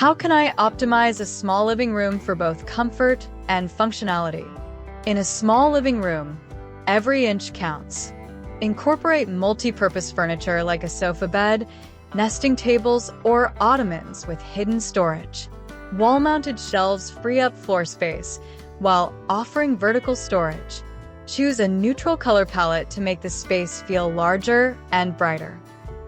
How can I optimize a small living room for both comfort and functionality? In a small living room, every inch counts. Incorporate multi-purpose furniture like a sofa bed, nesting tables, or ottomans with hidden storage. Wall-mounted shelves free up floor space while offering vertical storage. Choose a neutral color palette to make the space feel larger and brighter.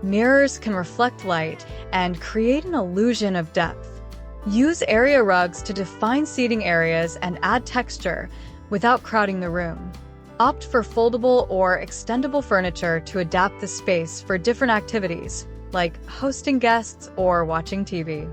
Mirrors can reflect light and create an illusion of depth. Use area rugs to define seating areas and add texture without crowding the room. Opt for foldable or extendable furniture to adapt the space for different activities, like hosting guests or watching TV.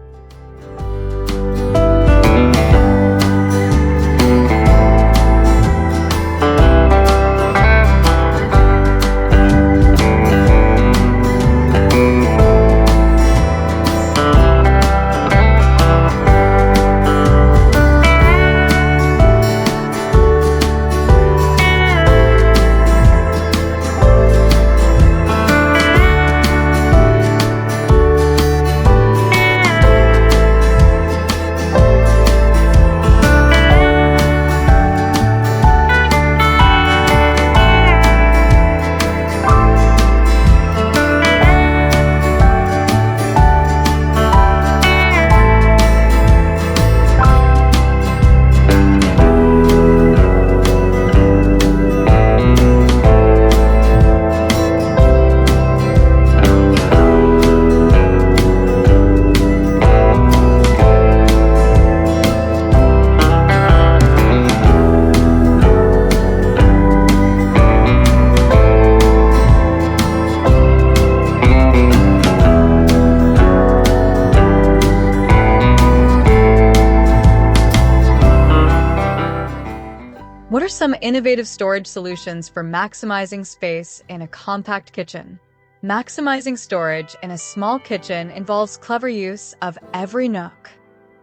What are some innovative storage solutions for maximizing space in a compact kitchen? Maximizing storage in a small kitchen involves clever use of every nook.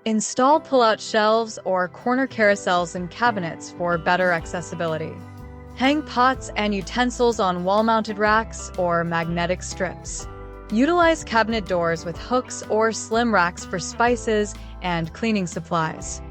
Install pull-out shelves or corner carousels and cabinets for better accessibility. Hang pots and utensils on wall-mounted racks or magnetic strips. Utilize cabinet doors with hooks or slim racks for spices and cleaning supplies.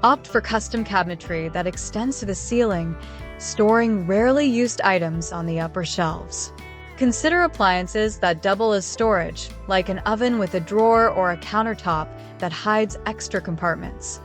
Opt for custom cabinetry that extends to the ceiling, storing rarely used items on the upper shelves. Consider appliances that double as storage, like an oven with a drawer or a countertop that hides extra compartments.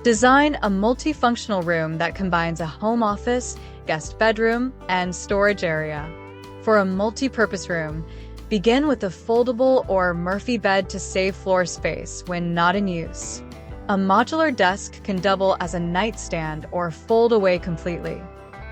Design a multifunctional room that combines a home office, guest bedroom, and storage area. For a multi-purpose room, begin with a foldable or Murphy bed to save floor space when not in use. A modular desk can double as a nightstand or fold away completely.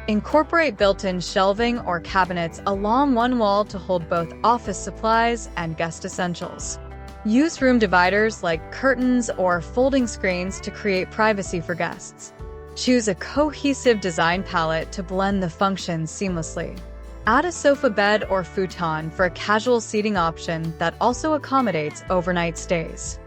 Incorporate built-in shelving or cabinets along one wall to hold both office supplies and guest essentials. Use room dividers like curtains or folding screens to create privacy for guests. Choose a cohesive design palette to blend the functions seamlessly. Add a sofa bed or futon for a casual seating option that also accommodates overnight stays.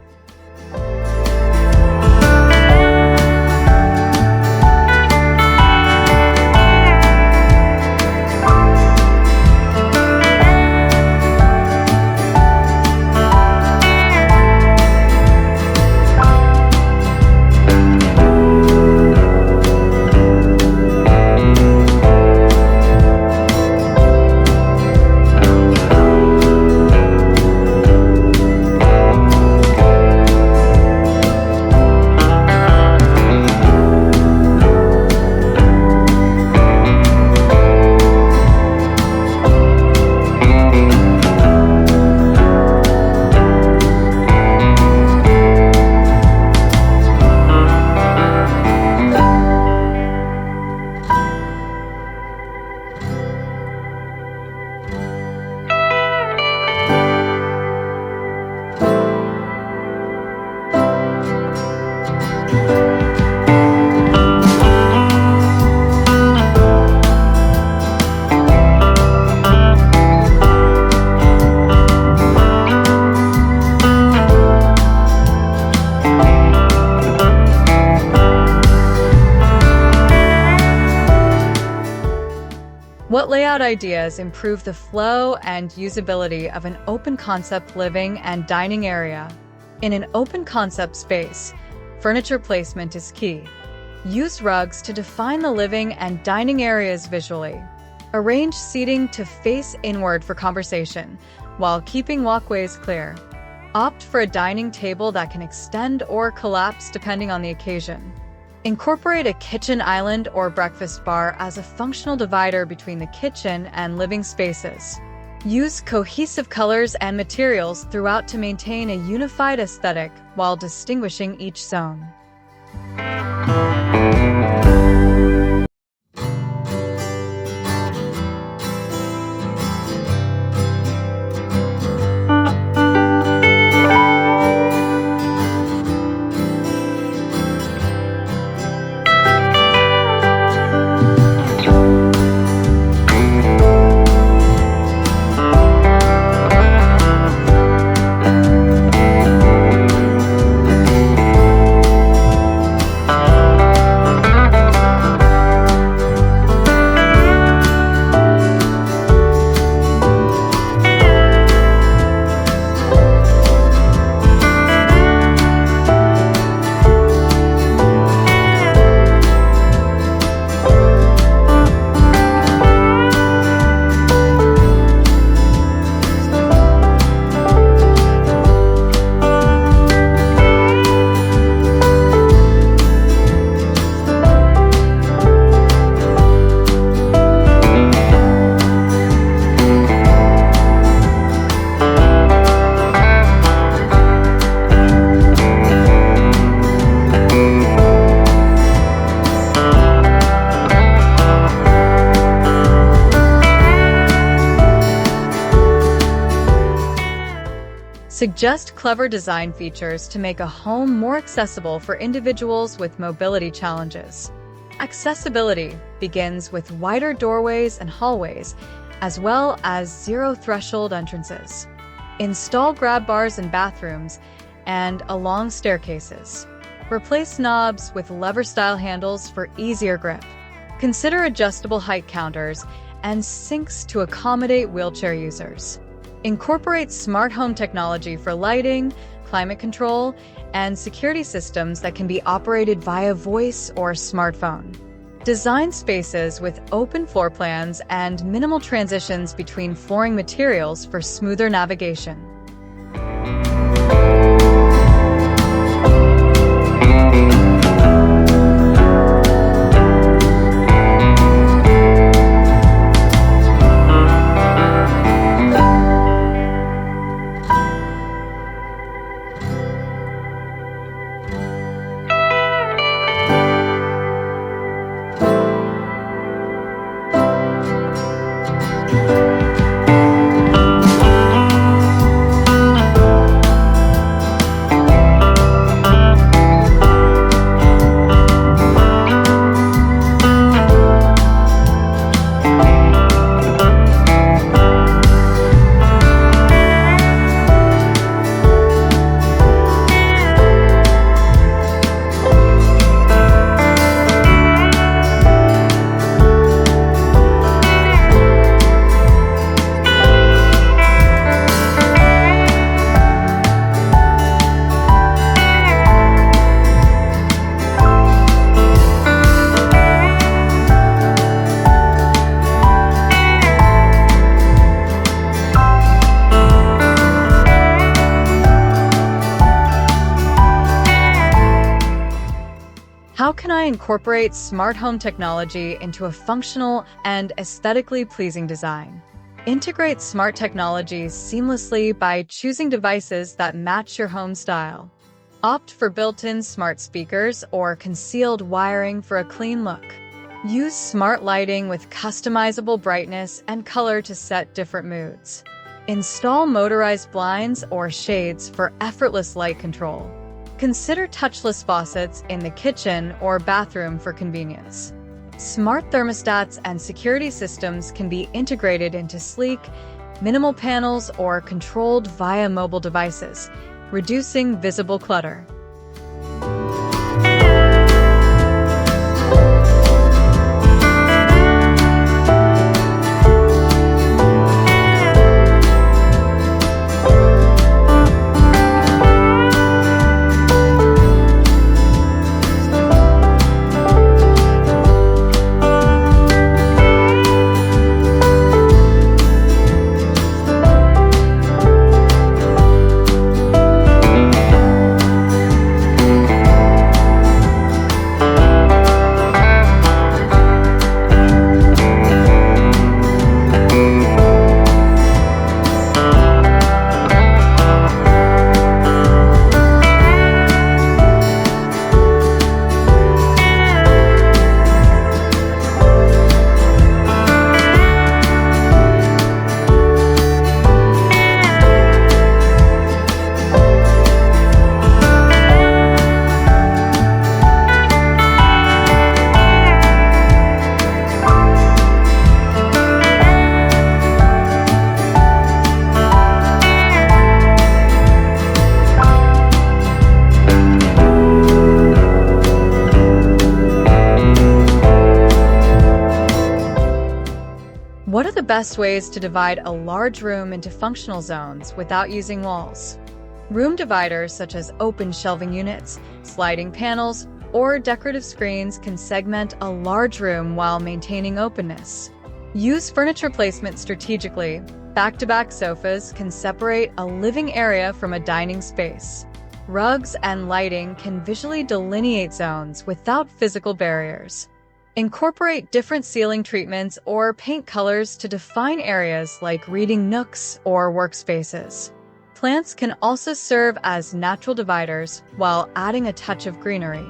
What layout ideas improve the flow and usability of an open-concept living and dining area? In an open-concept space, furniture placement is key. Use rugs to define the living and dining areas visually. Arrange seating to face inward for conversation, while keeping walkways clear. Opt for a dining table that can extend or collapse depending on the occasion. Incorporate a kitchen island or breakfast bar as a functional divider between the kitchen and living spaces. Use cohesive colors and materials throughout to maintain a unified aesthetic while distinguishing each zone. Suggest clever design features to make a home more accessible for individuals with mobility challenges. Accessibility begins with wider doorways and hallways, as well as zero-threshold entrances. Install grab bars in bathrooms and along staircases. Replace knobs with lever-style handles for easier grip. Consider adjustable height counters and sinks to accommodate wheelchair users. Incorporate smart home technology for lighting, climate control, and security systems that can be operated via voice or smartphone. Design spaces with open floor plans and minimal transitions between flooring materials for smoother navigation. How can I incorporate smart home technology into a functional and aesthetically pleasing design? Integrate smart technologies seamlessly by choosing devices that match your home style. Opt for built-in smart speakers or concealed wiring for a clean look. Use smart lighting with customizable brightness and color to set different moods. Install motorized blinds or shades for effortless light control. Consider touchless faucets in the kitchen or bathroom for convenience. Smart thermostats and security systems can be integrated into sleek, minimal panels or controlled via mobile devices, reducing visible clutter. What are the best ways to divide a large room into functional zones without using walls? Room dividers such as open shelving units, sliding panels, or decorative screens can segment a large room while maintaining openness. Use furniture placement strategically. Back-to-back sofas can separate a living area from a dining space. Rugs and lighting can visually delineate zones without physical barriers. Incorporate different ceiling treatments or paint colors to define areas like reading nooks or workspaces. Plants can also serve as natural dividers while adding a touch of greenery.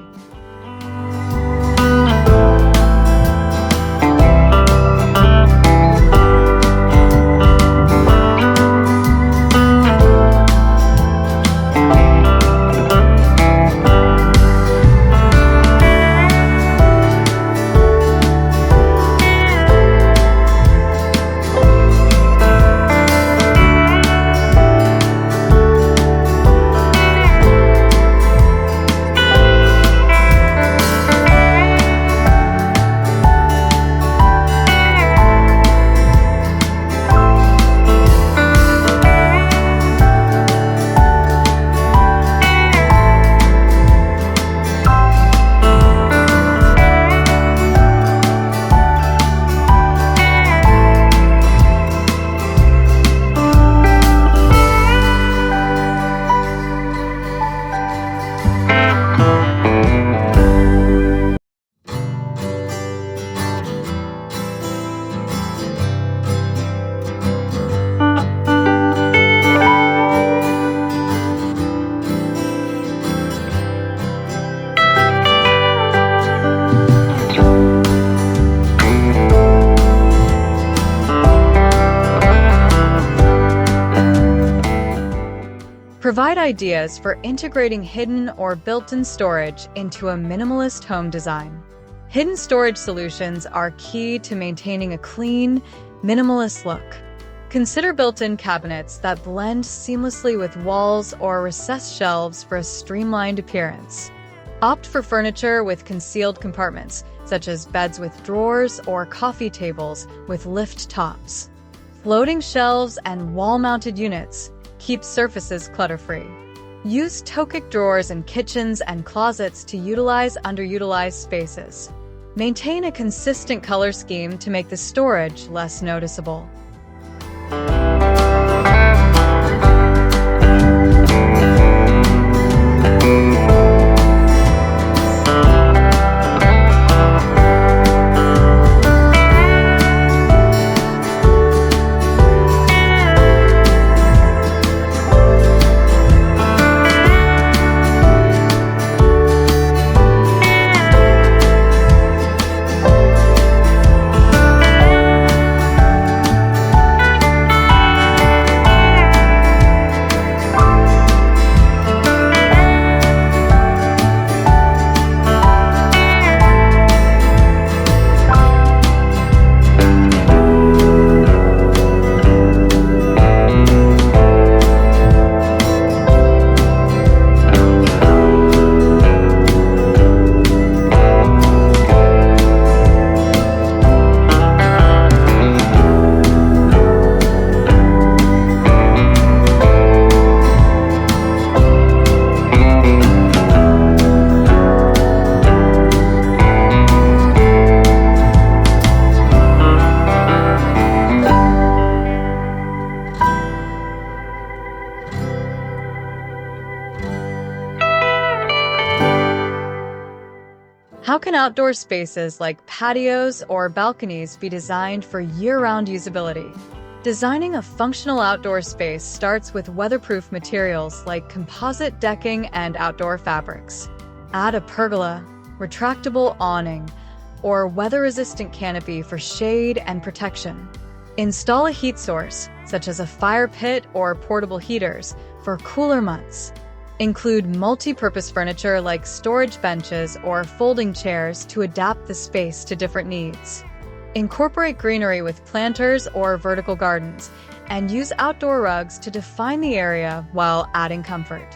Provide ideas for integrating hidden or built-in storage into a minimalist home design. Hidden storage solutions are key to maintaining a clean, minimalist look. Consider built-in cabinets that blend seamlessly with walls or recessed shelves for a streamlined appearance. Opt for furniture with concealed compartments, such as beds with drawers or coffee tables with lift tops. Floating shelves and wall-mounted units keep surfaces clutter-free. Use Tokic drawers in kitchens and closets to utilize underutilized spaces. Maintain a consistent color scheme to make the storage less noticeable. How can outdoor spaces like patios or balconies be designed for year-round usability? Designing a functional outdoor space starts with weatherproof materials like composite decking and outdoor fabrics. Add a pergola, retractable awning, or weather-resistant canopy for shade and protection. Install a heat source, such as a fire pit or portable heaters, for cooler months. Include multi-purpose furniture like storage benches or folding chairs to adapt the space to different needs. Incorporate greenery with planters or vertical gardens, and use outdoor rugs to define the area while adding comfort.